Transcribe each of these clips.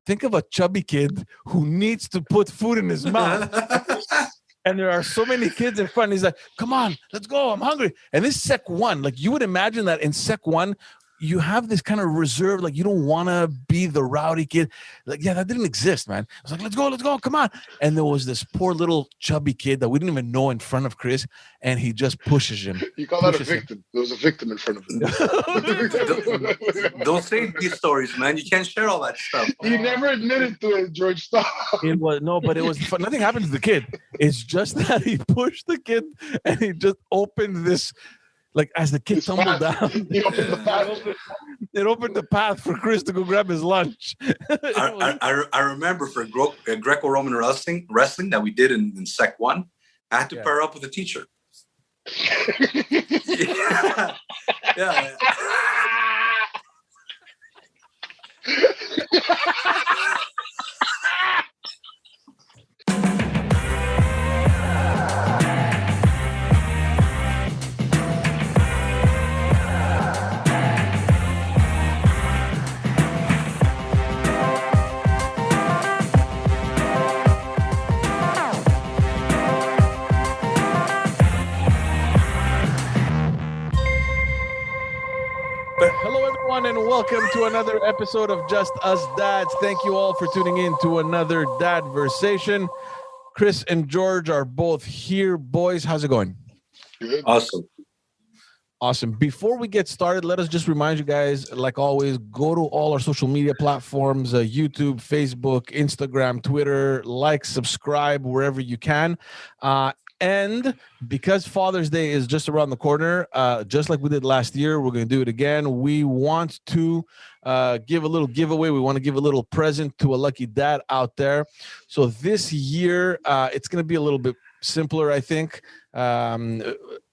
think of a chubby kid who needs to put food in his mouth. And there are so many kids in front. He's like, come on, let's go. I'm hungry. And this Sec 1, like you would imagine that in Sec 1, you have this kind of reserve, like you don't want to be the rowdy kid. Like, yeah, that didn't exist, man. I was like, let's go, come on. And there was this poor little chubby kid that we didn't even know in front of Chris, and he just pushes him. You call that a victim. There was a victim in front of him. Don't say these stories, man. You can't share all that stuff. He never admitted to it, George. Stop. It was but it was fun. Nothing happened to the kid. It's just that he pushed the kid and he just opened this. Like as the kid tumbled down, it opened the path for Chris to go grab his lunch. I remember for Greco-Roman wrestling that we did in Sec 1, I had to pair up with a teacher. Yeah. Hello, everyone, and welcome to another episode of Just Us Dads. Thank you all for tuning in to another Dadversation. Chris and George are both here. Boys, how's it going? Good. Awesome. Before we get started, let us just remind you guys, like always, go to all our social media platforms, YouTube, Facebook, Instagram, Twitter, like, subscribe wherever you can. And because Father's Day is just around the corner, just like we did last year, we're going to do it again. We want to give a little giveaway. We want to give a little present to a lucky dad out there. So this year, it's going to be a little bit simpler, I think.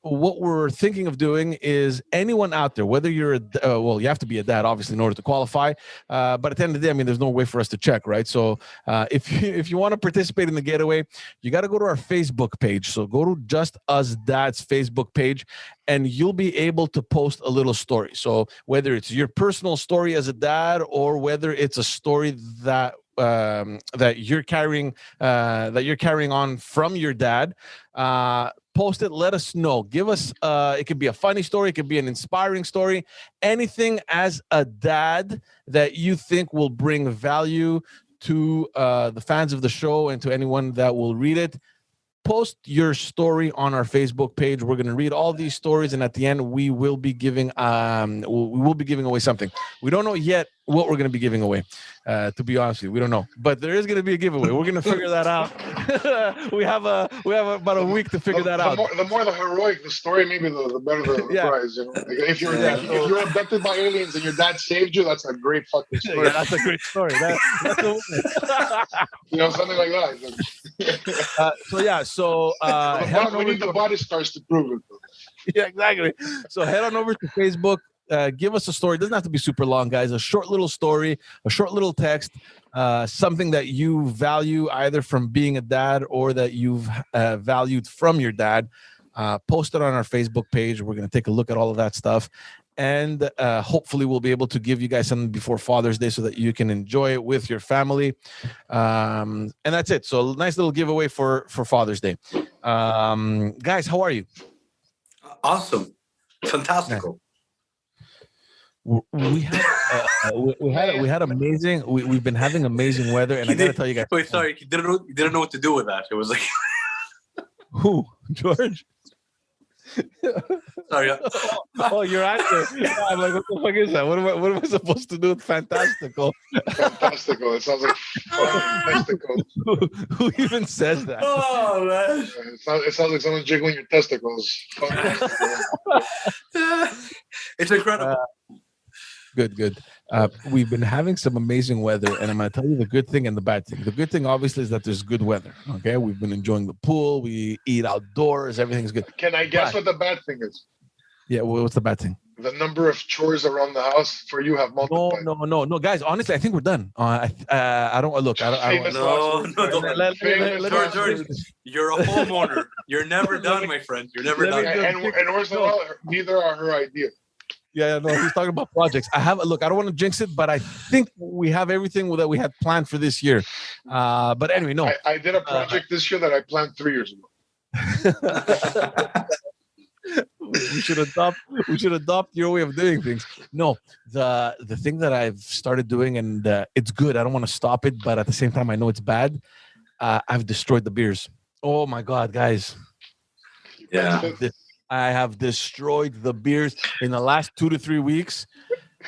What we're thinking of doing is anyone out there, whether you're well, you have to be a dad, obviously, in order to qualify. But at the end of the day, I mean, there's no way for us to check, right? So if you want to participate in the getaway, you got to go to our Facebook page. So go to Just Us Dad's Facebook page, and you'll be able to post a little story. So whether it's your personal story as a dad, or whether it's a story that you're carrying on from your dad, post it, let us know. Give us it could be a funny story, it could be an inspiring story, anything as a dad that you think will bring value to the fans of the show and to anyone that will read it. Post your story on our Facebook page. We're going to read all these stories, and at the end, we will be giving away something. We don't know yet what we're going to be giving away. To be honest with you, we don't know, but there is going to be a giveaway. We're going to figure that out. we have about a week to figure that out. The more the heroic the story, maybe the better the prize. You know? Like if you're abducted by aliens and your dad saved you, that's a great fucking story. Yeah, that's a great story. That's you know, something like that. We need the body stars to prove it. Yeah, exactly. So head on over to Facebook. Give us a story. It doesn't have to be super long, guys. A short little story, a short little text, something that you value either from being a dad or that you've valued from your dad. Post it on our Facebook page. We're going to take a look at all of that stuff. And hopefully we'll be able to give you guys something before Father's Day so that you can enjoy it with your family. And that's it. So nice little giveaway for Father's Day. Guys, how are you? Awesome. Fantastical. We had amazing. We've been having amazing weather, and I gotta tell you guys. Wait, sorry, you didn't know what to do with that. It was like, who, George? Sorry. Oh, your actor. Yeah, I'm like, what the fuck is that? What am I supposed to do with fantastical? Fantastical. It sounds like fantastical. Who even says that? Oh man. It sounds like someone's jiggling your testicles. It's incredible. Good. We've been having some amazing weather, and I'm going to tell you the good thing and the bad thing. The good thing, obviously, is that there's good weather. Okay, we've been enjoying the pool. We eat outdoors. Everything's good. Can I guess what the bad thing is? Yeah, what's the bad thing? The number of chores around the house for you have multiplied. No, guys. Honestly, I think we're done. I don't look. I don't. George, you're a homeowner. You're never done, my friend. You're never done. And worse than all, neither are her idea. Yeah, no, he's talking about projects. I don't want to jinx it, but I think we have everything that we had planned for this year. But anyway, no. I did a project this year that I planned 3 years ago. we should adopt your way of doing things. No, the thing that I've started doing, and it's good. I don't want to stop it, but at the same time, I know it's bad. I've destroyed the beers. Oh my God, guys. Yeah. I have destroyed the beers in the last 2 to 3 weeks.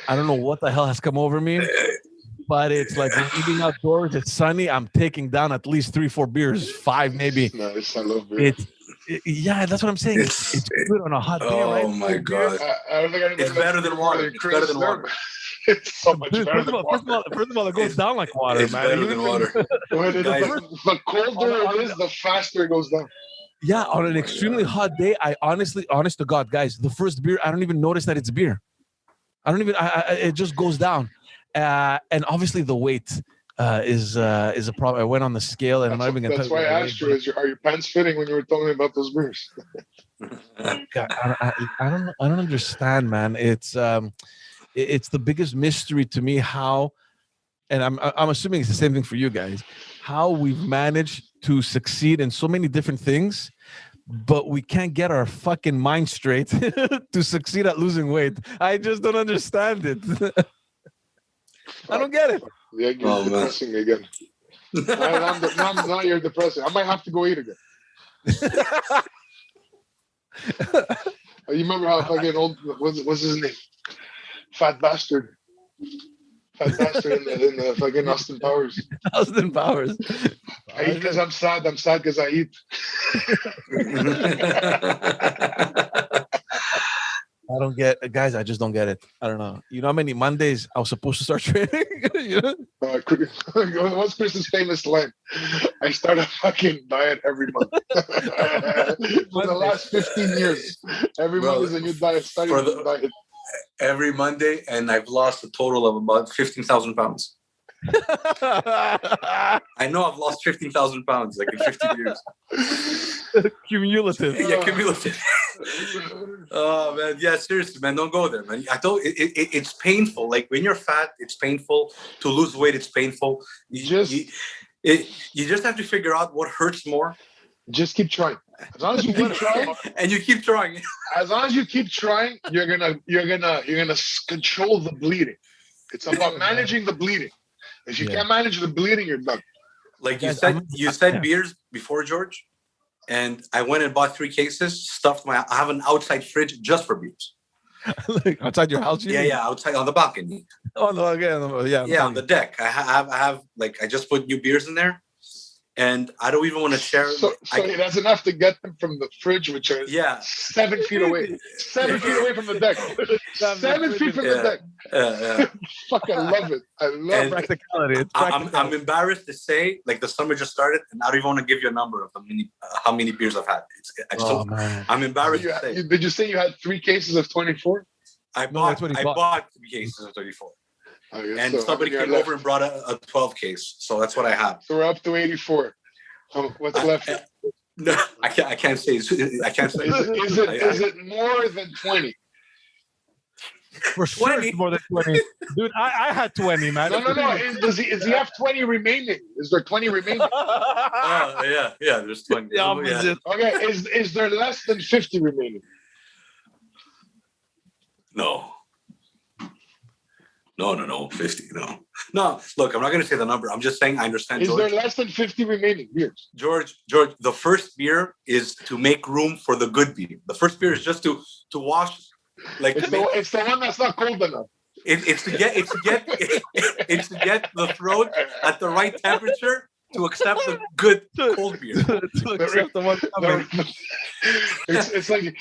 I don't know what the hell has come over me, but it's like we're eating outdoors. It's sunny. I'm taking down at least 3-4 beers, 5 maybe. Nice, I love beer. Yeah, that's what I'm saying. It's good on a hot day, right? Oh my God! I don't think it's better than water. It's better than water. It's so much better than water. First of all, it goes down like water, it's man. Better than water. The colder it is, the faster it goes down. Yeah, on an extremely hot day, honest to God, guys, the first beer, I don't even notice that it's beer. It just goes down. And obviously the weight is a problem. I went on the scale, and I'm not even going to. That's why I asked you: are your pants fitting when you were telling me about those beers? God, I don't understand, man. It's the biggest mystery to me how, and I'm assuming it's the same thing for you guys, how we've managed to succeed in so many different things, but we can't get our fucking mind straight to succeed at losing weight. I just don't understand it. I don't get it. Yeah, you're depressing me again. Now you're depressing. I might have to go eat again. You remember how fucking old, what's his name? Fat bastard in the fucking Austin Powers. Austin Powers. I eat because I'm sad. I'm sad because I eat. I don't get, guys. I just don't get it. I don't know. You know how many Mondays I was supposed to start training? You know? What's Chris's famous line? I start a fucking diet every month. For the last 15 years, every month is a new diet. Starting a diet. Every Monday, and I've lost a total of about 15,000 pounds. I know I've lost 15,000 pounds like in 50 years. Cumulative. Yeah, cumulative. Oh man, yeah, seriously, man, don't go there, man. I don't. It's painful. Like when you're fat, it's painful. To lose weight, it's painful. You just have to figure out what hurts more. Just keep trying. As long as you keep trying, and you keep trying. As long as you keep trying, you're gonna control the bleeding. It's about managing the bleeding. If you can't manage the bleeding, you're done. Like you said beers before, George, and I went and bought 3 cases. I have an outside fridge just for beers. Like outside your house? Yeah, outside on the balcony. Oh no, again, yeah, on the deck. I have like I just put new beers in there. And I don't even want to share. So that's enough to get them from the fridge, which are 7 feet away. 7 feet away from the deck. 7 feet from the deck. Fuck, I love it. I love practicality. I'm embarrassed to say, like the summer just started, and I don't even want to give you a number of how many beers I've had. I'm embarrassed to say. Did you say you had 3 cases of 24? I bought 3 cases of 24. And somebody came over and brought a 12 case. So that's what I have. So we're up to 84. What's left? No, I can't say. I can't say. Is it more than 20? For sure it's more than 20. Dude, I had 20, man. No. Does he have 20 remaining? Is there 20 remaining? Yeah, there's 20. Yeah. Okay, is there less than 50 remaining? No, 50, no. Look, I'm not going to say the number. I'm just saying I understand. Is there less than 50 remaining beers? George, the first beer is to make room for the good beer. The first beer is just to wash. Like it's the one that's not cold enough. It's to get the throat at the right temperature to accept the good cold beer. To accept the one coming. It's like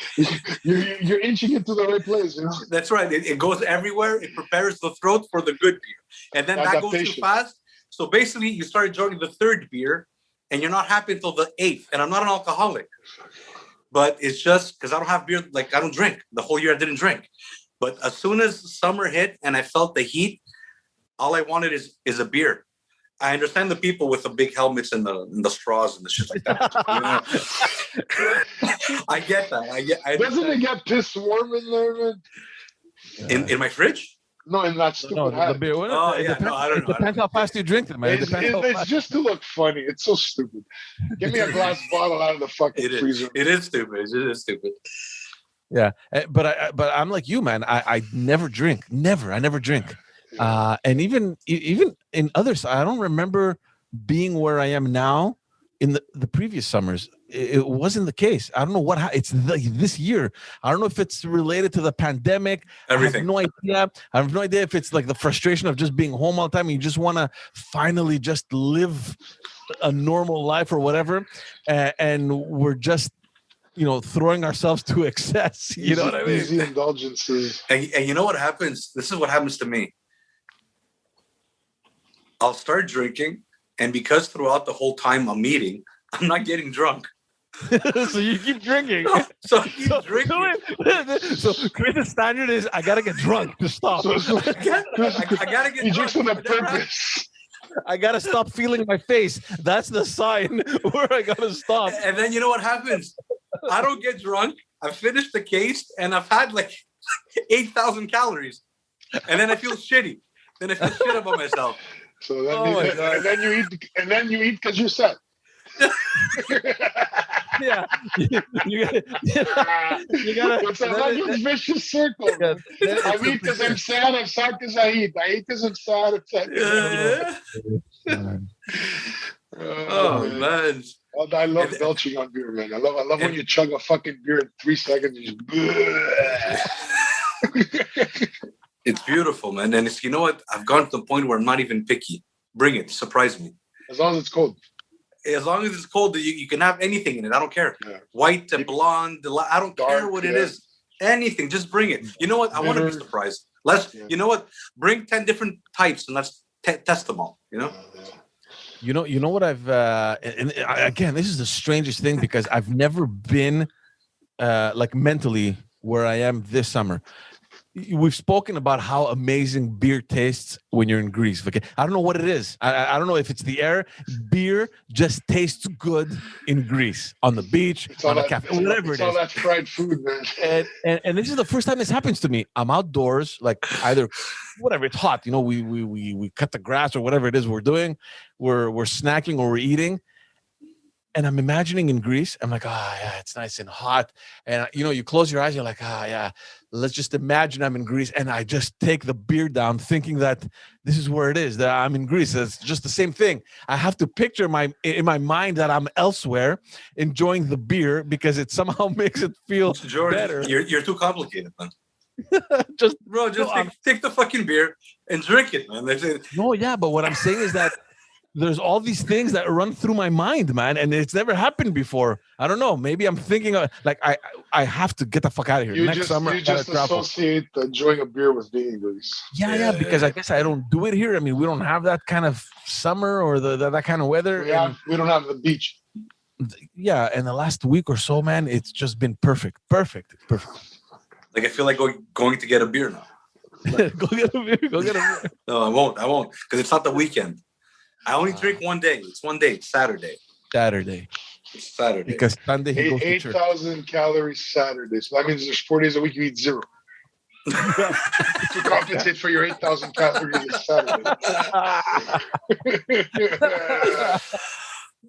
you're inching into the right place, you know. That's right. It goes everywhere. It prepares the throat for the good beer, and then that goes too fast. So basically, you start enjoying the 3rd beer, and you're not happy until the 8th. And I'm not an alcoholic, but it's just because I don't have beer. Like I don't drink. The whole year I didn't drink, but as soon as summer hit and I felt the heat, all I wanted is a beer. I understand the people with the big helmets and the straws and the shit like that. You know? I get that. Doesn't it get piss warm in there, man? In my fridge? No, in that stupid hat. The beer. Oh, yeah, no, I don't know. It depends how fast you drink it, man. It's just to look funny. It's so stupid. Give me a glass bottle out of the fucking freezer. It is stupid. It is stupid. Yeah, but I'm like you, man. I never drink. I never drink. And even in others, I don't remember being where I am now in the previous summers. It wasn't the case. I don't know what it's this year. I don't know if it's related to the pandemic. Everything. I have no idea. I have no idea if it's like the frustration of just being home all the time and you just want to finally just live a normal life or whatever. And we're just, throwing ourselves to excess. You know what I mean? Easy indulgences. And you know what happens? This is what happens to me. I'll start drinking, and because throughout the whole time I'm eating, I'm not getting drunk. So you keep drinking. So I keep drinking. So Chris' standard is I gotta get drunk to stop. I gotta get drunk for the purpose. I gotta stop feeling my face. That's the sign where I gotta stop. And then you know what happens? I don't get drunk. I finish the case and I've had like 8,000 calories. And then I feel shitty. Then I feel shit about myself. So and then you eat because you're set. Yeah, you gotta. It's a vicious circle. I eat because I'm sad. I'm sad because I eat. I eat because I'm sad. I'm sad. Oh man! I love belching on beer, man. I love when you chug a fucking beer in 3 seconds. You just It's beautiful, man. And you know what? I've gone to the point where I'm not even picky. Bring it. Surprise me. As long as it's cold. As long as it's cold, you can have anything in it. I don't care. Yeah. White, blonde, I don't care what it is. Anything. Just bring it. You know what? I want to be surprised. You know what? Bring 10 different types and let's test them all. You know what I've again, this is the strangest thing because I've never been like mentally where I am this summer. We've spoken about how amazing beer tastes when you're in Greece. Okay, I don't know what it is. I don't know if it's the air. Beer just tastes good in Greece on the beach, on a cafe, whatever it is. It's all that fried food, man. And this is the first time this happens to me. I'm outdoors, like either whatever, it's hot. We cut the grass or whatever it is we're doing. We're snacking or we're eating. And I'm imagining in Greece, I'm like, yeah, it's nice and hot. And, you close your eyes, you're like, yeah, let's just imagine I'm in Greece. And I just take the beer down thinking that this is where it is, that I'm in Greece. It's just the same thing. I have to picture in my mind that I'm elsewhere enjoying the beer because it somehow makes it feel better. You're too complicated, man. Just take the fucking beer and drink it, man. That's it. No, yeah, but what I'm saying is that there's all these things that run through my mind, man, and it's never happened before. I don't know. Maybe I'm thinking like I have to get the fuck out of here. Next summer, you just associate enjoying a beer with being in Greece. Yeah, because I guess I don't do it here. I mean, we don't have that kind of summer or that kind of weather. We don't have the beach. Yeah, and the last week or so, man, it's just been perfect. Like I feel like going to get a beer now. Go get a beer. No, I won't, because it's not the weekend. I only drink one day. It's one day. It's Saturday. It's Saturday. Because Sunday he goes to church. 8,000 calories Saturday. So that means there's 4 days a week you eat 0. To compensate for your 8,000 calories this Saturday.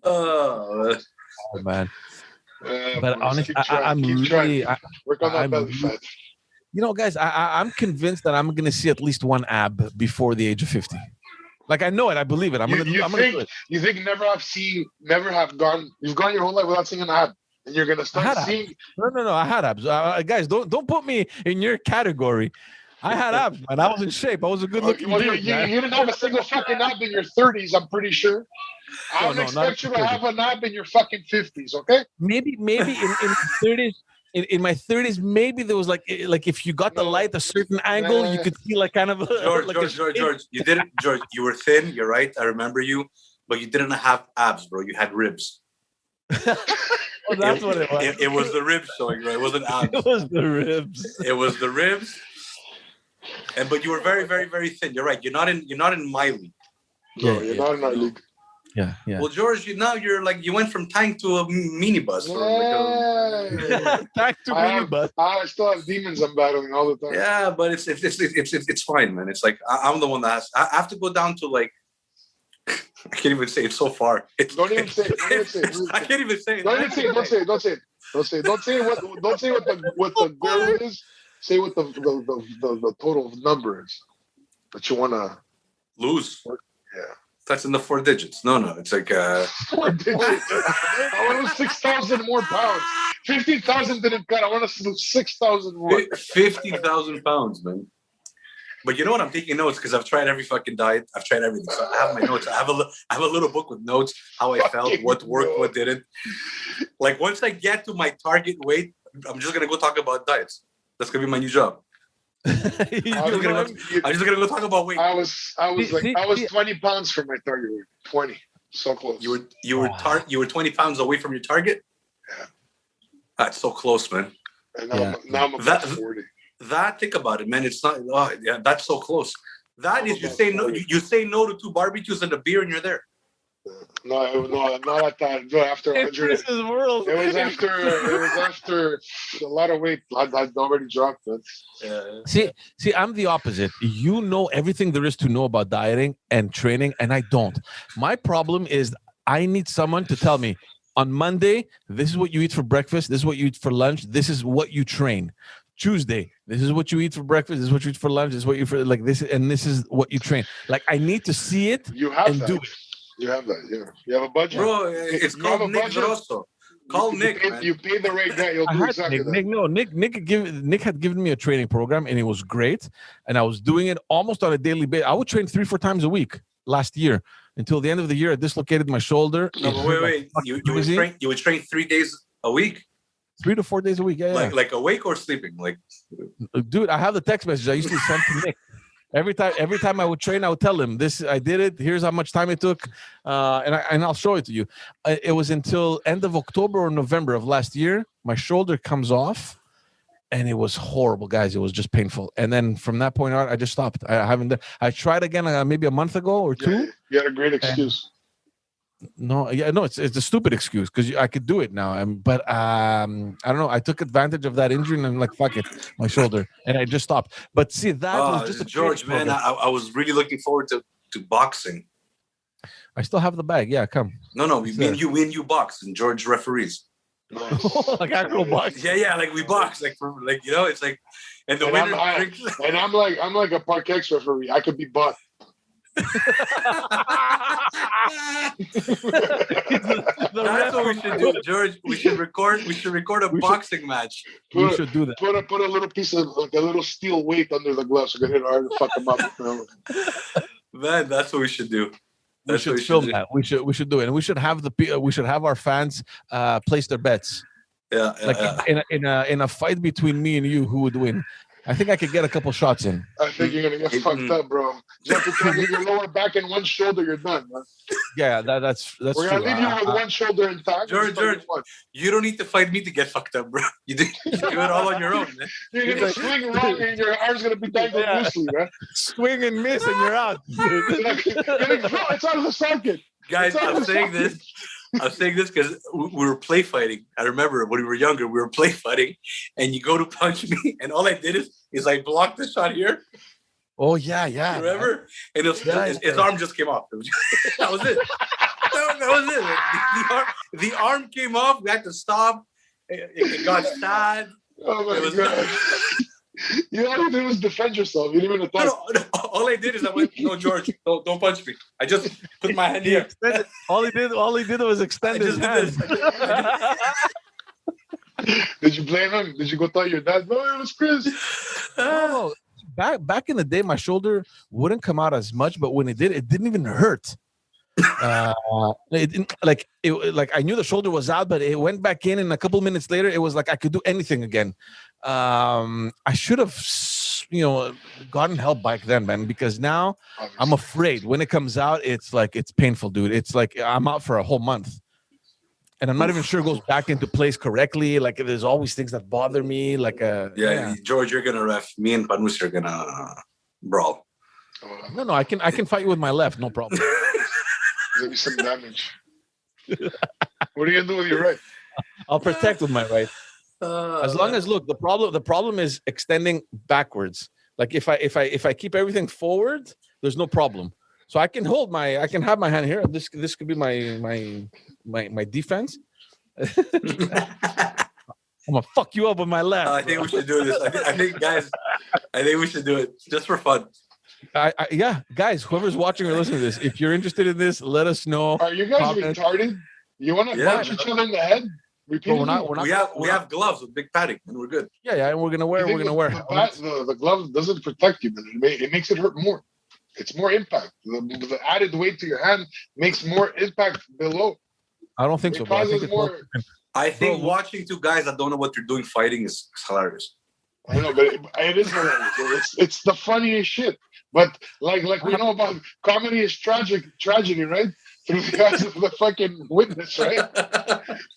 Oh man. But honestly, I'm really work on that belly fat. Guys, I'm convinced that I'm going to see at least one ab before the age of 50. Like I know it, I believe it. I'm gonna do it. You think you've gone your whole life without seeing an ab, and you're gonna start seeing? No, I had abs. Guys, don't put me in your category. I had abs, man. I was in shape. I was a good looking dude. You didn't have a single fucking ab in your 30s. I'm pretty sure. I don't expect you to have an ab in your fucking 50s. Okay? Maybe in my 30s. In my 30s, maybe there was like if you got the light a certain angle, you could see like kind of George. You didn't, George. You were thin. You're right. I remember you, but you didn't have abs, bro. You had ribs. Well, that's what it was. It was the ribs showing, right? It wasn't abs. It was the ribs. It was the ribs. But you were very, very, very thin. You're right. You're not in my league. No, you're not in our league. Yeah, yeah. Well, George, you're like, you went from tank to a minibus. Tank to minibus. I still have demons I'm battling all the time. Yeah, but it's fine, man. It's like I'm the one that has. I have to go down to like. I can't even say it so far. Don't even say it. I can't even say it. Don't say it. Don't say what the goal is. Say what the total number is that you want to lose. Yeah. That's in the 4 digits. No, it's like 4 digits. I want to lose 6,000 more pounds. 50,000 didn't cut. I want to lose 6,000 more. 50,000 pounds, man. But you know what? I'm taking notes because I've tried every fucking diet. I've tried everything. So I have my notes. I have a little book with notes, how I felt, what worked, what didn't. Like once I get to my target weight, I'm just gonna go talk about diets. That's gonna be my new job. I'm just gonna go talk about weight. I was 20 pounds from my target weight. 20, so close. You were 20 pounds away from your target. Yeah, that's so close, man. And now I'm about 40. Think about it, man. It's not. Oh, yeah, that's so close. That is, you say no. You say no to 2 barbecues and a beer, and you're there. No, not at that. No, after 100. It was after a lot of weight. I'd already dropped it. See, I'm the opposite. You know everything there is to know about dieting and training, and I don't. My problem is I need someone to tell me on Monday, this is what you eat for breakfast, this is what you eat for lunch, this is what you train. Tuesday, this is what you eat for breakfast, this is what you eat for lunch, this is what you for like this, and this is what you train. Like I need to see it do it. You have that, yeah. You have a budget. Bro, it's called Nick Grosso. Call Nick. You pay the right guy, you'll do exactly that. Nick had given me a training program and it was great. And I was doing it almost on a daily basis. I would train 3-4 times a week last year until the end of the year. I dislocated my shoulder. No, but wait. You would train 3 days a week? 3 to 4 days a week, yeah. Like awake or sleeping? Like, dude, I have the text message I used to send to Nick. Every time I would train, I would tell him this. I did it. Here's how much time it took, and I'll show it to you. It was until end of October or November of last year. My shoulder comes off, and it was horrible, guys. It was just painful. And then from that point on, I just stopped. I haven't done. I tried again maybe a month ago or 2. You had a great excuse. No, it's a stupid excuse because I could do it now. But I don't know. I took advantage of that injury and I'm like, fuck it, my shoulder, and I just stopped. But see, that was just George, man. I was really looking forward to boxing. I still have the bag. Yeah, come. No, me and you box, and George referees. Like actual box. Yeah, like we box, it's like, and the winner. I'm like a Parkex referee. I could be bought. That's what we should do, George. We should record a boxing match. We should do that. Put a little piece of a little steel weight under the glove so we can hit hard and fuck them up. Man, that's what we should do. We should film that. We should do it, and we should have our fans place their bets. Yeah, in a fight between me and you, who would win? I think I could get a couple shots in. I think you're gonna get fucked up, bro. You have to tell me your lower back and one shoulder, you're done, man. Yeah, that's We're true. gonna leave you with one shoulder intact. George, you don't need to fight me to get fucked up, bro. You do it all on your own, man. You're gonna swing wrong and your arm's gonna be dangled loosely, man. Swing and miss and you're out. It's out of the socket. Guys, I'm saying this because we were play fighting. I remember when we were younger, we were play fighting, and you go to punch me, and all I did is I blocked the shot here. Oh yeah. Remember? And his arm just came off. That was it. That was it. The arm came off. We had to stop. It got sad. Oh my God. You all you did was defend yourself. You didn't even attack. No. All I did is I went, no, George, don't punch me. I just put my hand here. All he did was extend his hand. Did you blame him? Did you go tell your dad? No, it was Chris. Oh, back in the day, my shoulder wouldn't come out as much, but when it did, it didn't even hurt. It didn't, like I knew the shoulder was out, but it went back in, and a couple minutes later, it was like I could do anything again. I should have, gotten help back then, man, because now I'm afraid when it comes out, it's painful, dude. It's like I'm out for a whole month. And I'm not even sure it goes back into place correctly. Like there's always things that bother me. George, you're gonna ref. Me and Panus are gonna brawl. No, I can fight you with my left, no problem. There'll be some damage. What are you gonna do with your right? I'll protect with my right. As long as the problem is extending backwards. Like if I keep everything forward, there's no problem. So I can have my hand here. This could be my defense. I'm gonna fuck you up with my left. I think we should do this. I think guys, we should do it just for fun. Yeah, guys, whoever's watching or listening to this, if you're interested in this, let us know. Are you guys retarded? You want to punch each other in the head? We have gloves with big padding, and we're good. Yeah, and we're gonna wear. The glove doesn't protect you, but it makes it hurt more. It's more impact. The added weight to your hand makes more impact below. I don't think so. I think watching two guys that don't know what they're doing fighting is hilarious. I know, but it is hilarious. It's the funniest shit. But like we know about comedy is tragedy, right? Through the eyes of the fucking witness, right?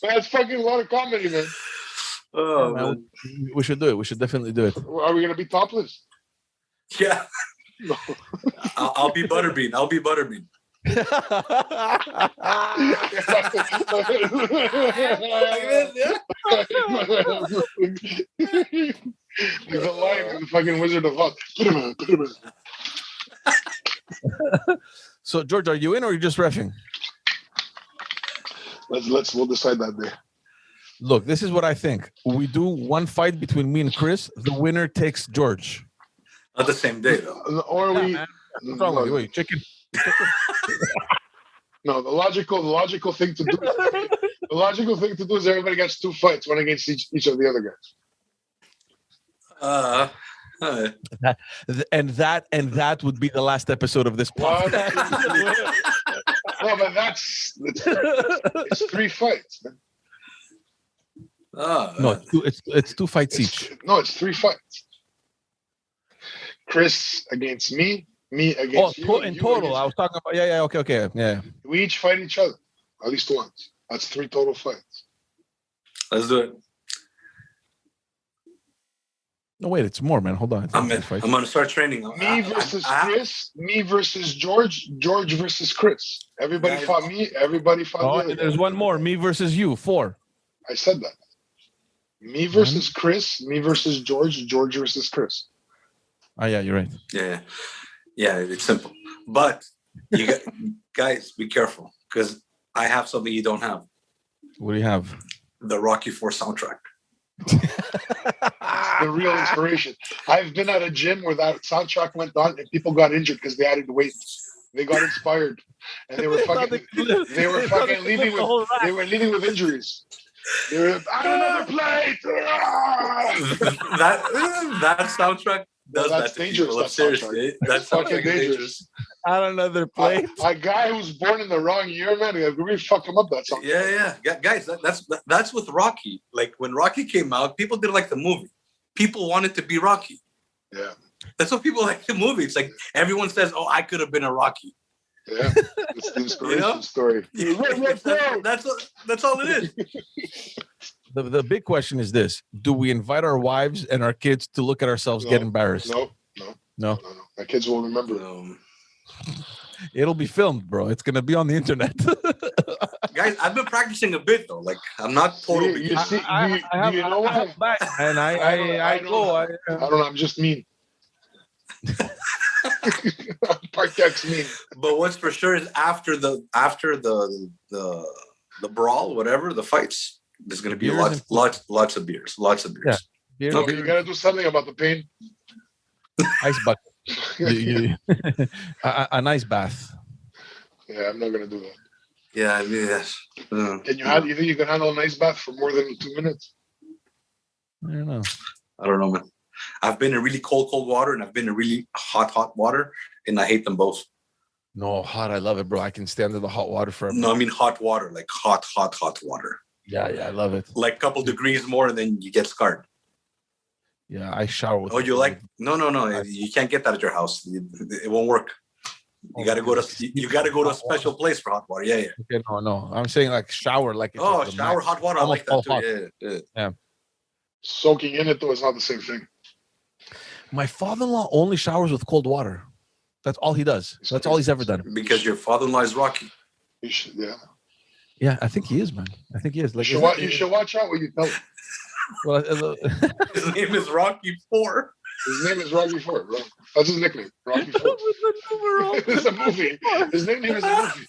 That's fucking a lot of comedy, man. Oh, man. We should do it. We should definitely do it. Are we gonna be topless? Yeah. I'll be Butterbean. There's a lion in the fucking Wizard of Oz. Put him in. So, George, are you in or are you just reffing? We'll decide that day. Look, this is what I think. We do one fight between me and Chris. The winner takes George. Not the same day, though. Or we. What's wrong with you? Wait, chicken. No, the logical thing to do. The logical thing to do is everybody gets 2 fights, one against each of the other guys. And that would be the last episode of this podcast. No, but it's 3 fights, man. No, it's 2 fights each. No, it's 3 fights. Chris against me against you. In total, I was talking about. Yeah, okay, yeah. We each fight each other at least once. That's 3 total fights. Let's do it. No, wait, it's more, man. Hold on. I'm gonna start training. Me versus Chris. Me versus George. George versus Chris. Everybody fought me. Everybody fought the other. There's one more. Me versus you. 4. I said that. Me versus Chris. Me versus George. George versus Chris. Oh yeah, you're right. Yeah, it's simple. But you guys, be careful because I have something you don't have. What do you have? The Rocky IV soundtrack. The real inspiration. I've been at a gym where that soundtrack went on and people got injured because they added weight. They got inspired and they were fucking leaving with injuries. They were another plate. that soundtrack does that's that to dangerous. People. Seriously, that's fucking dangerous. Add another plate. A guy who's born in the wrong year, man, we fuck him up. That song. Yeah. Guys, that's with Rocky. Like when Rocky came out, people didn't like the movie. People wanted to be Rocky. Yeah. That's what people like the movie. It's like everyone says, "Oh, I could have been a Rocky." Yeah, it's the inspiration story. That's all it is. The big question is this: do we invite our wives and our kids to look at ourselves get embarrassed? No. My kids will remember. It'll be filmed, bro. It's gonna be on the internet. Guys, I've been practicing a bit though. Like I'm not totally. I know what? And I go. I don't know. I'm just mean. Parket's mean. But what's for sure is after the brawl, whatever the fights, there's gonna be lots of beers. Yeah. Okay, you gotta do something about the pain. Ice bucket. A nice bath. Yeah, I'm not gonna do that. Yeah, I mean, yes. You think you can handle a nice bath for more than 2 minutes? I don't know, man. I've been in really cold water and I've been in really hot water, and I hate them both. No, hot. I love it, bro. I can stay under the hot water forever. No, I mean hot water, like hot water. Yeah, I love it. Like a couple degrees more, and then you get scarred. Yeah, I shower with. Oh, you like? No. You can't get that at your house. It won't work. You gotta go to a special place for hot water. Yeah. Okay, no. I'm saying like shower, like. Shower hot water. I like that too. Yeah. Soaking in it though is not the same thing. My father-in-law only showers with cold water. That's all he does. That's all he's ever done. Because your father-in-law is Rocky. You should, yeah. Yeah, I think he is, man. I think he is. Like, you should watch out what you tell him. Well, his name is Rocky 4. His name is Rocky 4, bro. That's his nickname, Rocky 4. It's a movie. His nickname is a movie.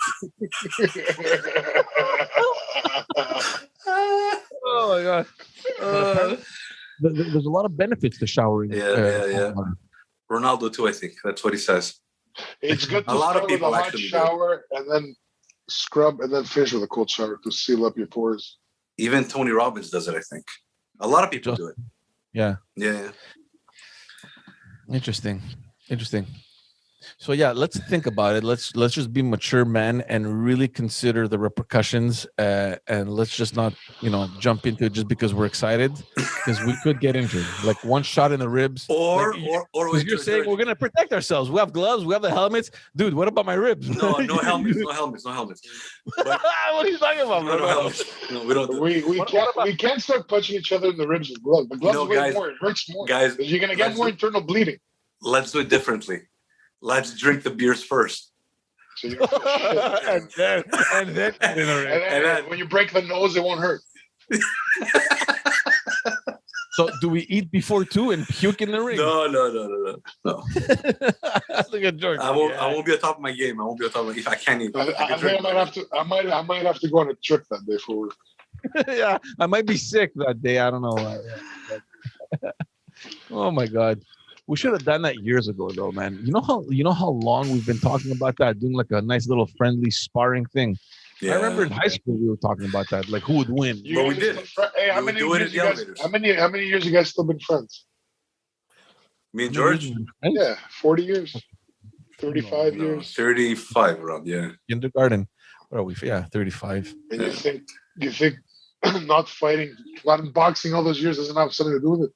Oh my god. There's a lot of benefits to showering. Yeah. Ronaldo too, I think. That's what he says. It's good to a lot start of people with a hot shower and then scrub and then finish with a cold shower to seal up your pores. Even Tony Robbins does it, I think. A lot of people do it. Yeah. Interesting. So yeah, let's think about it. Let's just be mature men and really consider the repercussions, and let's just not, jump into it just because we're excited, because we could get injured. Like one shot in the ribs. Or you're saying we're gonna protect ourselves. We have gloves. We have the helmets, dude. What about my ribs? No helmets. But, what are you talking about, bro? No helmets. No, we don't. We can't start punching each other in the ribs with gloves. The gloves weigh more. It hurts more. Guys, you're gonna get more internal bleeding. Let's do it differently. Let's drink the beers first. So and then when you break the nose, it won't hurt. So do we eat before too and puke in the ring? No. Look at George. I won't be on top of my game. If I can't eat. I think I might have to go on a trip that day for work. Yeah, I might be sick that day. I don't know why. Oh my god. We should have done that years ago, though, man. You know how long we've been talking about that, doing like a nice little friendly sparring thing. Yeah. I remember in high school we were talking about that, like who would win. But we did. Hey, how many years you guys still been friends? Me and George? Yeah, 40 years, 35 years, 35 around. Yeah. Kindergarten. What are we? Yeah, 35. And you think not fighting, not boxing all those years doesn't have something to do with it?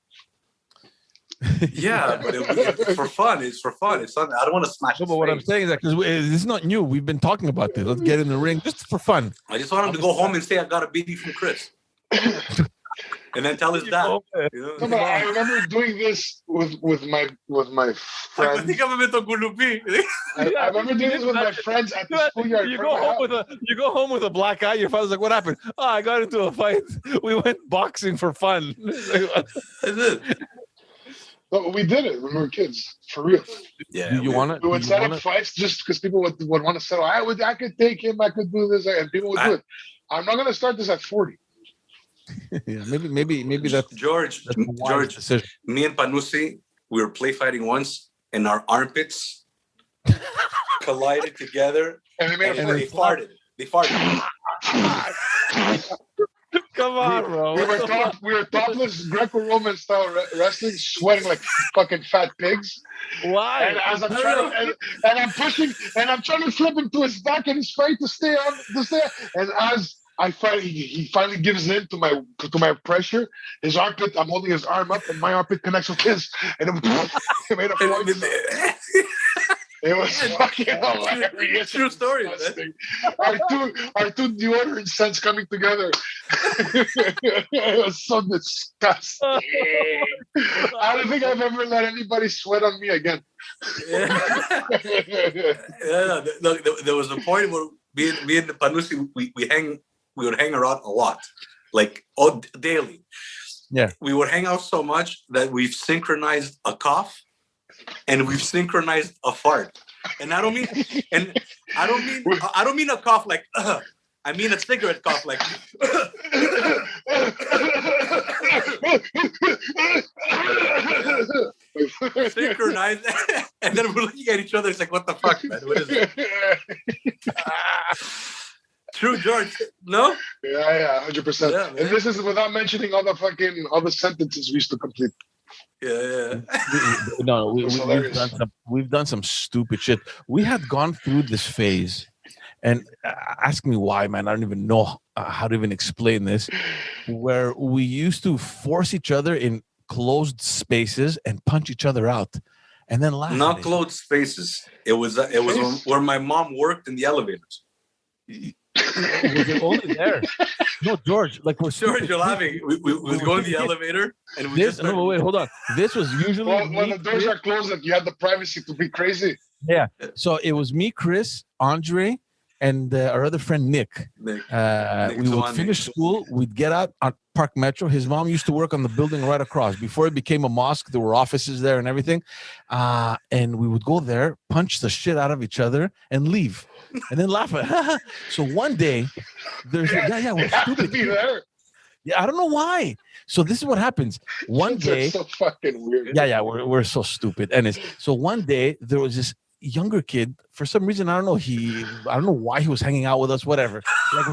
Yeah, but it's for fun. It's for fun. It's something I don't want to smash. No, but what I'm saying is that because this is not new. We've been talking about this. Let's get in the ring just for fun. I just want him to go home and say I got a beating from Chris, and then tell his dad. No, but I remember doing this with my friends. I remember doing this with my friends at the schoolyard. You go home with a black eye. Your father's like, "What happened?" Oh, I got into a fight. We went boxing for fun. That's it. But we did it when we were kids, for real. Yeah, we would set up fights just because people would want to settle. I could take him. I could do this, and people would do it. I'm not going to start this at 40. Yeah, maybe that's George. Decision. Me and Panusi, we were play fighting once, and our armpits collided together, and they farted. They farted. Come on, bro. We were topless Greco-Roman style wrestling, sweating like fucking fat pigs. Why? And as I'm trying I'm pushing, and I'm trying to flip him to his back, and he's trying to stay on. And as he finally gives in to my pressure, his armpit. I'm holding his arm up, and my armpit connects with his, and it made a point. It was fucking hilarious. True story. Our two deodorant scents coming together. It was so disgusting. I don't think I've ever let anybody sweat on me again. Yeah. There was a point where me and Panusi, we would hang around a lot, like daily. Yeah. We would hang out so much that we've synchronized a cough. And we've synchronized a fart, and I don't mean a cough like. I mean a cigarette cough like. Synchronized, and then we're looking at each other. It's like, what the fuck, man? What is it? True, George. No? Yeah, 100%. And this is without mentioning all the sentences we used to complete. Yeah. We've done some stupid shit. We had gone through this phase, and ask me why, man. I don't even know how to even explain this. Where we used to force each other in closed spaces and punch each other out, and then laugh. Not closed spaces. It was where my mom worked in the elevators. Was it only there? No, George. Like we're George, you're laughing. We would go in the elevator and we just no, wait, hold on. This was usually when the doors are closed, like you had the privacy to be crazy. Yeah. So it was me, Chris, Andre, and our other friend Nick. We would finish school. We'd get out on Park Metro. His mom used to work on the building right across. Before it became a mosque, there were offices there and everything. And we would go there, punch the shit out of each other, and leave, and then laugh at. So one day, we're stupid. Yeah, I don't know why. So this is what happens. One day, so fucking weird. Yeah, we're so stupid. And so one day there was this younger kid. For some reason, I don't know why he was hanging out with us. Whatever. Like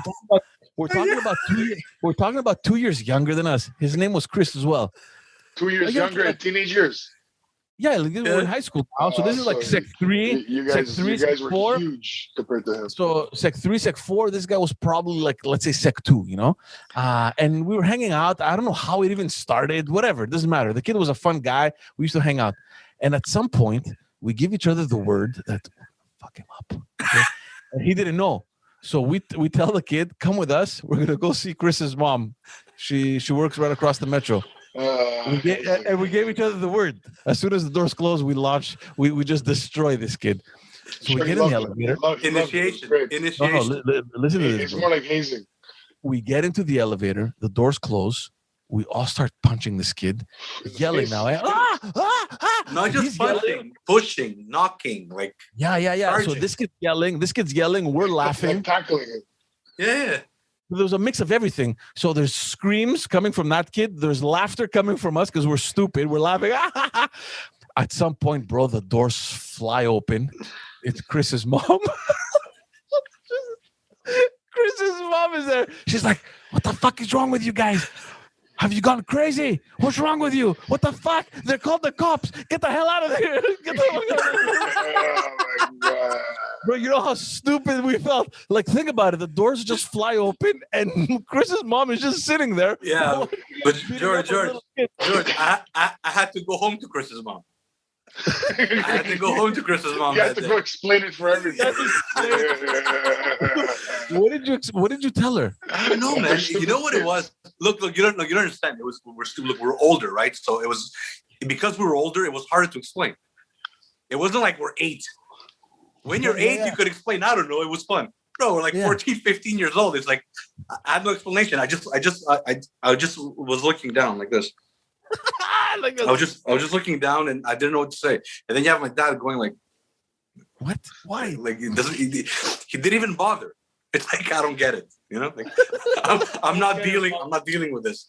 we're talking about 2 years younger than us. His name was Chris as well. 2 years younger at teenage years. Yeah, we're in high school now. So this is like Sec 3. You guys were 4. Huge compared to him. So Sec 3, Sec 4, this guy was probably like, let's say Sec 2, and we were hanging out. I don't know how it even started, whatever. It doesn't matter. The kid was a fun guy. We used to hang out. And at some point, we give each other the word that fuck him up. Okay? And he didn't know. So we tell the kid, come with us. We're going to go see Chris's mom. She works right across the metro. We gave each other the word. As soon as the doors closed, we just destroy this kid. So we get in the elevator. Initiation. Listen to this. It's more like hazing. We get into the elevator. The doors close. We all start punching this kid, yelling now. Not just punching, pushing, knocking, like yeah. So this kid's yelling. We're laughing, like tackling him. Yeah. There was a mix of everything. So there's screams coming from that kid. There's laughter coming from us because we're stupid. We're laughing. At some point, bro, the doors fly open. It's Chris's mom. Chris's mom is there. She's like, what the fuck is wrong with you guys? Have you gone crazy? What's wrong with you? What the fuck? They called the cops. Get the hell out of here. Get the fuck out of here. Oh, my God. Bro, you know how stupid we felt? Like, think about it. The doors just fly open, and Chris's mom is just sitting there. Yeah, but George, I had to go home to Chris's mom. I had to go home to Chris's mom. You had to go explain it for everything. What did you tell her? I don't know, man. You know what it was? Look, you don't understand. It was we're older, right? So it was because we were older, it was harder to explain. It wasn't like we're 8. When you're 8, you could explain. I don't know. It was fun. Bro, we're like 14, 15 years old. It's like I had no explanation. I just was looking down like this. I was just looking down and I didn't know what to say. And then you have my dad going like, "What? Why?" Like he didn't even bother. It's like I don't get it. Like I'm not dealing with this.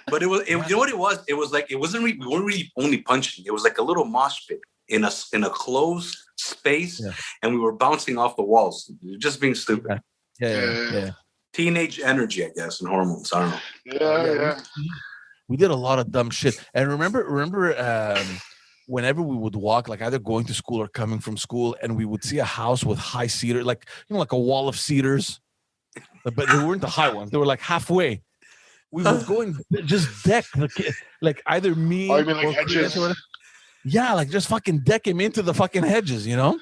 But you know what it was? It was like we weren't really only punching. It was like a little mosh pit in a closed space, and we were bouncing off the walls, just being stupid. Yeah. Teenage energy, I guess, and hormones. I don't know. Yeah. We did a lot of dumb shit. And remember, whenever we would walk, like either going to school or coming from school, and we would see a house with high cedar, like like a wall of cedars, but they weren't the high ones. They were like halfway. We would go and just deck the kid, like either me or hedges. Yeah, like just fucking deck him into the fucking hedges, I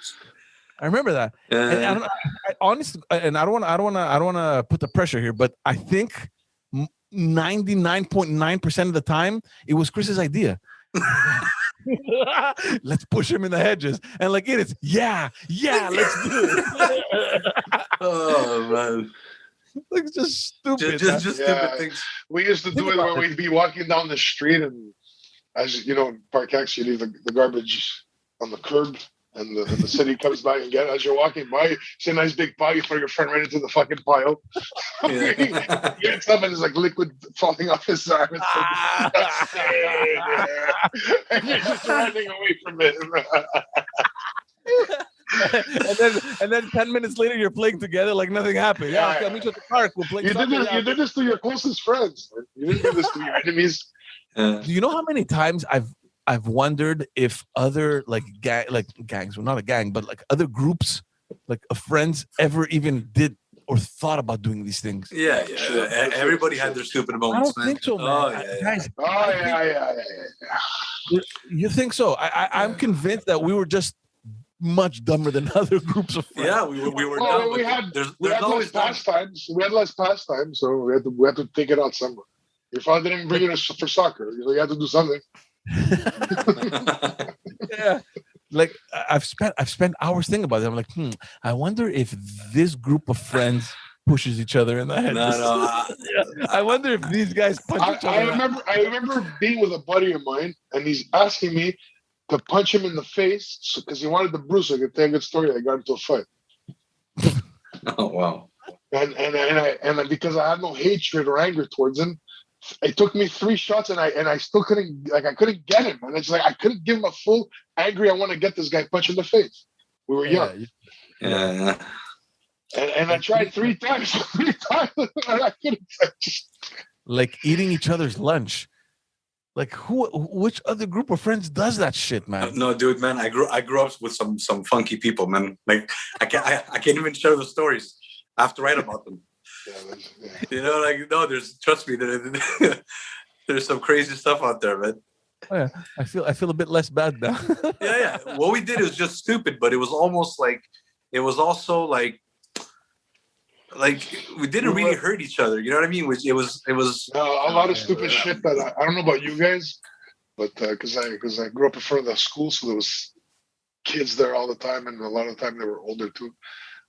remember that. And I honestly, and I don't want to put the pressure here, but I think 99.9% of the time it was Chris's idea. Let's push him in the hedges, and like it's let's do it. Oh man. Like just stupid. Just stupid things. We used to do it when we'd be walking down the street, and as you know, Park X, you leave the garbage on the curb, and the city comes by and get it. As you're walking by, see a nice big pile, you throw your friend right into the fucking pile. You get something, there's like liquid falling off his arm. And you're just running away from it. and then 10 minutes later you're playing together like nothing happened. I'll meet you at the park. We'll play. You did this to your closest friends. You didn't do this to your enemies. Do you know how many times I've wondered if other gangs, well, not a gang, but like other groups like of friends ever even did or thought about doing these things? Yeah. Everybody had their stupid moments. I don't think so, man. Guys, You think so? I'm convinced that we were just much dumber than other groups of friends. Yeah, we were dumb. We had less pastimes. We had less pastimes, so we had to take it out somewhere. Your father didn't bring you for soccer. You had to do something. Yeah. like I've spent hours thinking about it. I'm like, I wonder if this group of friends pushes each other in the head. I wonder if these guys punch each other. I remember being with a buddy of mine, and he's asking me to punch him in the face because he wanted the bruise. So I could tell a good story. I got into a fight. Oh wow! And because I had no hatred or anger towards him, it took me 3 shots, and I still couldn't get him. And it's like I couldn't give him a full angry. I want to get this guy punch in the face. We were young. Yeah. And I tried 3 times. 3 times. I couldn't. Like eating each other's lunch. Like which other group of friends does that shit, man? No, dude, man. I grew up with some funky people, man. Like I can't even share the stories. I have to write about them. You know, like no, trust me, there's some crazy stuff out there, man. Oh, yeah. I feel a bit less bad now. yeah. What we did was just stupid, but it was almost like it was also like we didn't really hurt each other. You know what I mean? It was a lot of stupid shit that I don't know about you guys, but because I grew up in front of the school, so there was kids there all the time, and a lot of the time they were older too.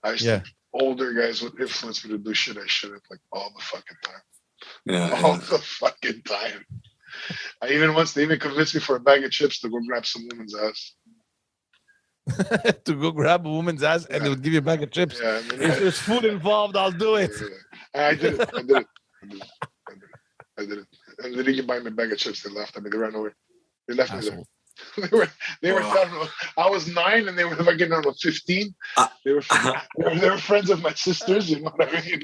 I used to older guys would influence me to do shit I shouldn't, like all the fucking time. All the fucking time. They even convinced me for a bag of chips to go grab some woman's ass. To go grab a woman's ass, and they would give you a bag of chips. Yeah, if there's food involved, I'll do it. I did it. And they didn't buy me a bag of chips. They left. I mean, they ran away. They left me there. They were. I was 9, and they were fucking 15. They were friends of my sisters. You know what I mean?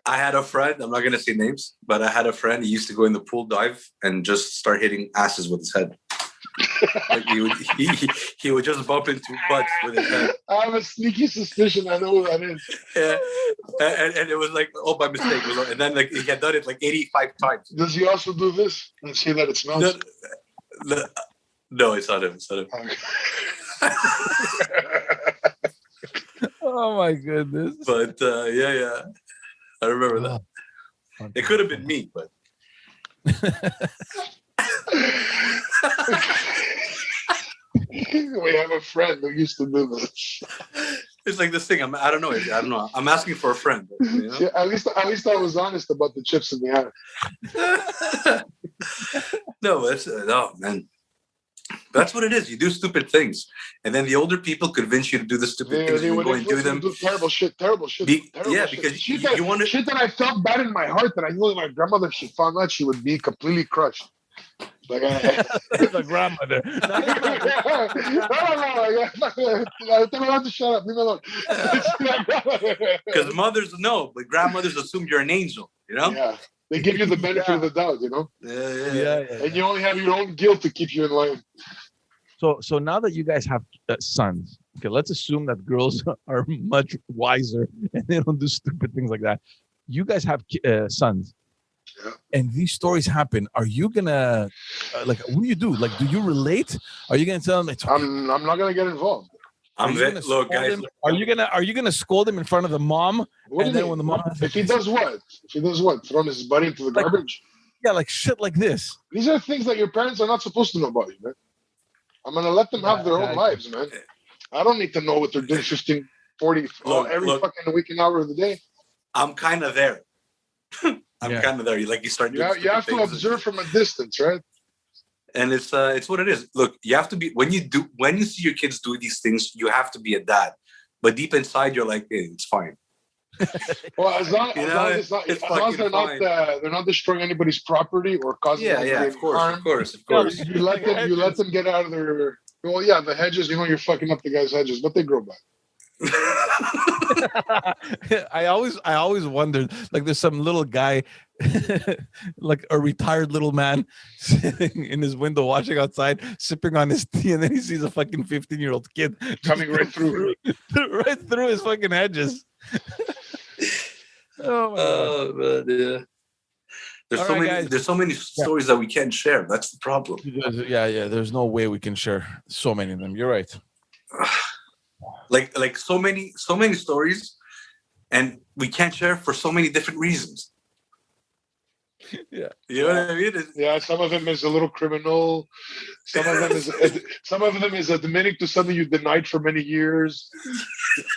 I had a friend. I'm not gonna say names, but I had a friend. He used to go in the pool dive and just start hitting asses with his head. Like he would just bump into butts with his head. I have a sneaky suspicion. I know who that is. Yeah, and it was like, oh, by mistake. And then like he had done it like 85 times. Does he also do this and see that it smells? No, it's not him. It's not him. Oh my goodness! But yeah, I remember that. It could have been me, but. We have a friend who used to do this. It's like this thing. I don't know. I'm asking for a friend. You know? Yeah, at least I was honest about the chips in the ass. No, man. That's what it is. You do stupid things, and then the older people convince you to do the stupid things. You go and do them. Do terrible shit. Because you want to shit that I felt bad in my heart that I knew my grandmother. If she found out, she would be completely crushed. Like the grandmother. No. Tell me to shut up. Leave me alone. Because mothers know, but grandmothers assume you're an angel. You know. Yeah. They give you the benefit of the doubt, you know? Yeah. And you only have your own guilt to keep you in line. So now that you guys have sons, okay, let's assume that girls are much wiser and they don't do stupid things like that. You guys have sons. Yeah. And these stories happen. Are you gonna what do you do? Like, do you relate? Are you gonna tell them it's okay? I'm not gonna get involved. Look, guys. Are you gonna scold him in front of the mom? When the mom, if he does what? Throwing his buddy into the garbage? Yeah, like shit like this. These are things that your parents are not supposed to know about you, man. I'm gonna let them have their own lives, man. I don't need to know what they're doing 15, 40, every fucking weekend hour of the day. I'm kind of there. I'm kind of there. You start doing you have to observe from a distance, right? And it's what it is. Look, you have to be when you see your kids do these things, you have to be a dad. But deep inside, you're like, hey, it's fine. Well, as long as they're not destroying anybody's property or causing of course. You let them get out of their. Well, yeah, the hedges. You know, you're fucking up the guy's hedges, but they grow back. I always wondered, like, there's some little guy, like a retired little man sitting in his window watching outside, sipping on his tea, and then he sees a fucking 15-year-old kid coming right through his fucking hedges. Oh my God. Man, yeah. There's so many stories that we can't share. That's the problem. Yeah. There's no way we can share so many of them. You're right. Like so many stories, and we can't share for so many different reasons. Yeah. You know what I mean? Yeah, some of them is a little criminal. Some of them is admitting to something you denied for many years.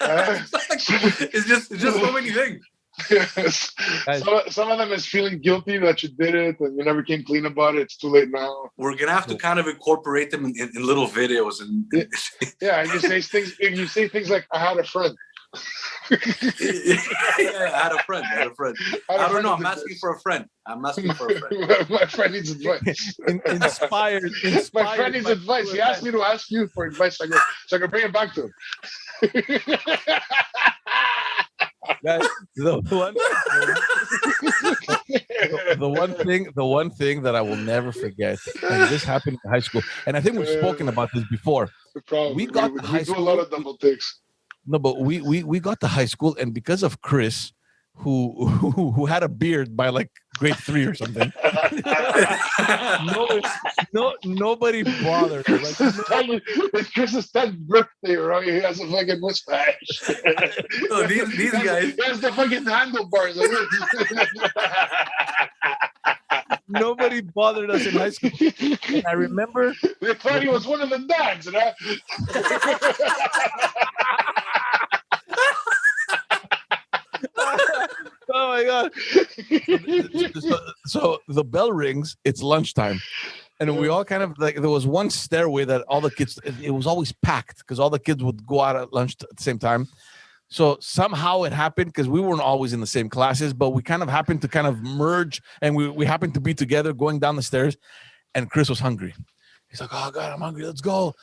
It's just so many things. Yes. Some of them is feeling guilty that you did it and you never came clean about it. It's too late now. We're gonna have to kind of incorporate them in little videos and yeah, and you say things like, "I had a friend." I had a friend. I don't know. I'm asking for a friend. My friend needs advice. Inspired. My friend needs advice. He asked me to ask you for advice, so I can bring it back to him. Guys, the one thing that I will never forget, and this happened in high school, and I think we've spoken about this before. We do a lot of double takes. No, but we got to high school, and because of Chris, who had a beard by like grade 3 or something, nobody bothered. It's Chris's 10th birthday, right? He has a fucking mustache. No, these guys. He has the fucking handlebars. Nobody bothered us in high school. And I remember they thought he was one of the dads, right? Oh my god! So the bell rings. It's lunchtime, and we all kind of like there was one stairway that all the kids. It was always packed because all the kids would go out at lunch at the same time. So somehow it happened because we weren't always in the same classes, but we kind of happened to kind of merge, and we happened to be together going down the stairs. And Chris was hungry. He's like, "Oh God, I'm hungry. Let's go.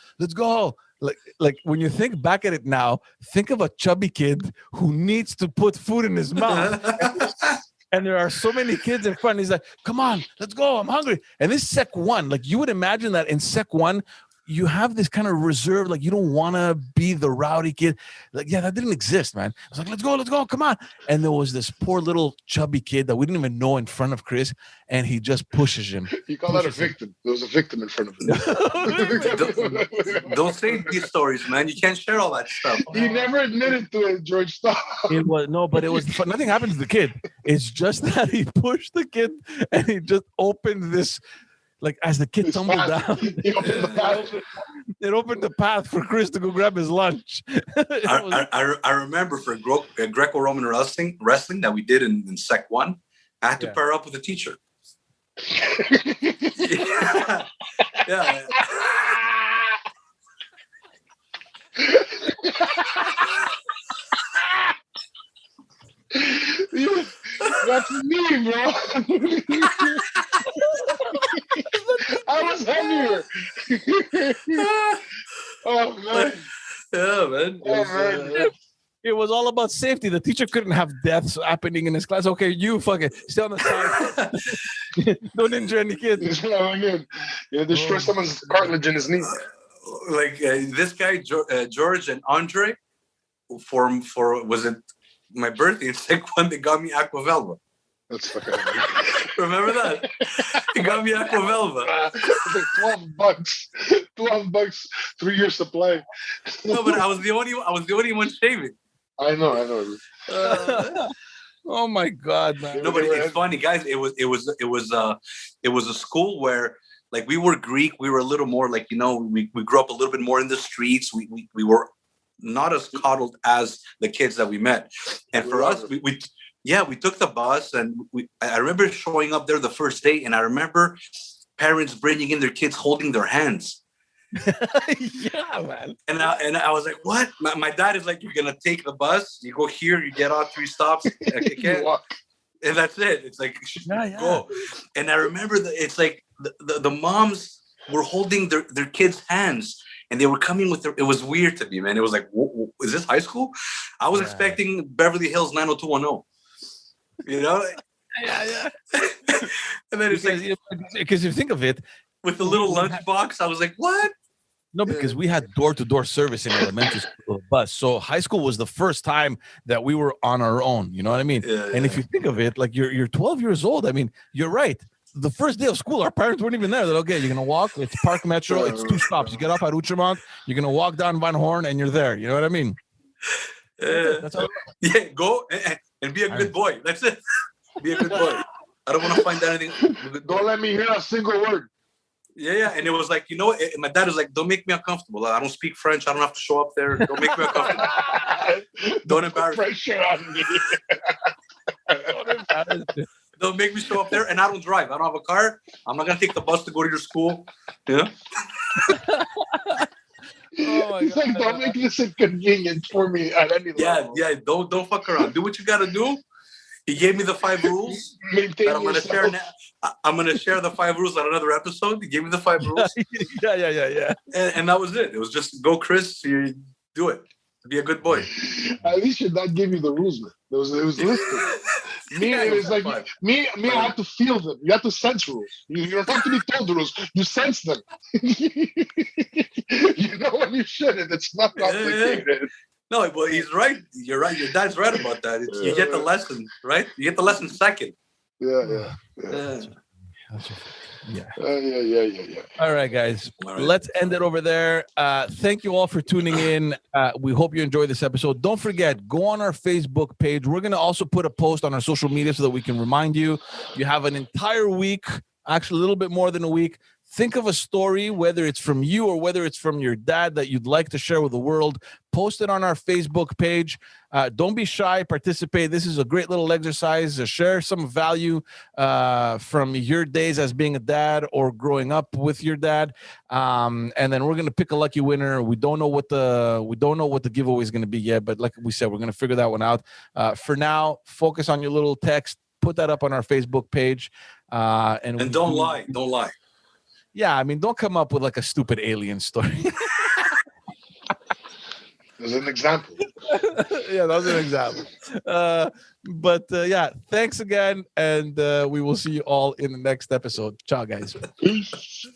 Like when you think back at it now, think of a chubby kid who needs to put food in his mouth. And there are so many kids in front. He's like, "Come on, let's go. I'm hungry." And this Sec 1, like you would imagine that in Sec 1, you have this kind of reserve, like you don't want to be the rowdy kid. Like, yeah, that didn't exist, man. I was like, let's go, come on. And there was this poor little chubby kid that we didn't even know in front of Chris, and he just pushes him. You call that a victim. There was a victim in front of him. Don't say these stories, man. You can't share all that stuff. He never admitted to it, George. Stop. It was nothing happened to the kid. It's just that he pushed the kid and he just opened this. Like as the kid tumbled down, it opened the path for Chris to go grab his lunch. I remember for Greco-Roman wrestling that we did in Sec 1, I had to pair up with a teacher. Yeah. That's me, bro. I was heavier. Oh man. Yeah, man. It was all about safety. The teacher couldn't have deaths happening in his class. Okay, you fucking stay on the side. Don't injure any kids. You destroy someone's cartilage in his knee. Like this guy, George and Andre, for was it my birthday in Sec 1, they got me Aquavelva. That's fucking remember that? He got me Aquavelva. It's like $12. 3-year supply. No, but I was the only one shaving. I know. Oh my God, man. No, but it's funny, guys. It was a school where like we were Greek. We were a little more like, we grew up a little bit more in the streets. We were not as coddled as the kids that we met. And for us, we took the bus, and I remember showing up there the first day, and I remember parents bringing in their kids holding their hands. Yeah, man. And I was like, what? My dad is like, you're gonna take the bus, you go here, you get out 3 stops, and that's it. It's like, go. And I remember it's like the moms were holding their kids' hands, and they were coming with it was weird to me, man. It was like, is this high school? I was expecting Beverly Hills 90210. Yeah. And then it's because if you think of it, with the little lunchbox, I was like, what? No, because we had door-to-door service in elementary school bus. So high school was the first time that we were on our own. You know what I mean? Yeah, and if you think of it, like you're 12 years old. I mean, you're right. The first day of school, our parents weren't even there. They're okay. You're gonna walk. It's Park Metro. It's 2 stops. You get off at Outremont. You're gonna walk down Van Horn, and you're there. You know what I mean? That's how go and be a good boy. That's it. Be a good boy. I don't want to find anything. Don't let me hear a single word. Yeah. And it was like, my dad was like, don't make me uncomfortable. I don't speak French. I don't have to show up there. Don't make me uncomfortable. Don't embarrass me. Pressure on me. Don't embarrass me. Don't make me show up there. And I don't drive. I don't have a car. I'm not going to take the bus to go to your school. Yeah. He's like, don't make this inconvenient for me at any level. Yeah. Don't fuck around. Do what you got to do. He gave me the 5 rules that I'm going to share now. I'm going to share the 5 rules on another episode. He gave me the 5 rules. Yeah. And that was it. It was just go, Chris. You do it. Be a good boy. At least your dad gave you the rules, man. It was listed. Me, it was like me. I have to feel them. You have to sense rules. You don't have to be told the rules. You sense them. You know when you shouldn't. It's not complicated. Yeah. No, well, he's right. You're right. Your dad's right about that. You get the lesson, right? You get the lesson second. Yeah. All right, guys. Let's end it over there. Thank you all for tuning in. We hope you enjoyed this episode. Don't forget, go on our Facebook page. We're going to also put a post on our social media so that we can remind you. You have an entire week, actually a little bit more than a week. Think of a story, whether it's from you or whether it's from your dad, that you'd like to share with the world. Post it on our Facebook page. Don't be shy. Participate. This is a great little exercise. Share some value from your days as being a dad or growing up with your dad. And then we're gonna pick a lucky winner. We don't know what the giveaway is gonna be yet, but like we said, we're gonna figure that one out. For now, focus on your little text. Put that up on our Facebook page. And don't lie. Don't lie. Yeah, I mean, don't come up with like a stupid alien story. As an example. Yeah, that was an example. But yeah, thanks again. And we will see you all in the next episode. Ciao, guys. Peace.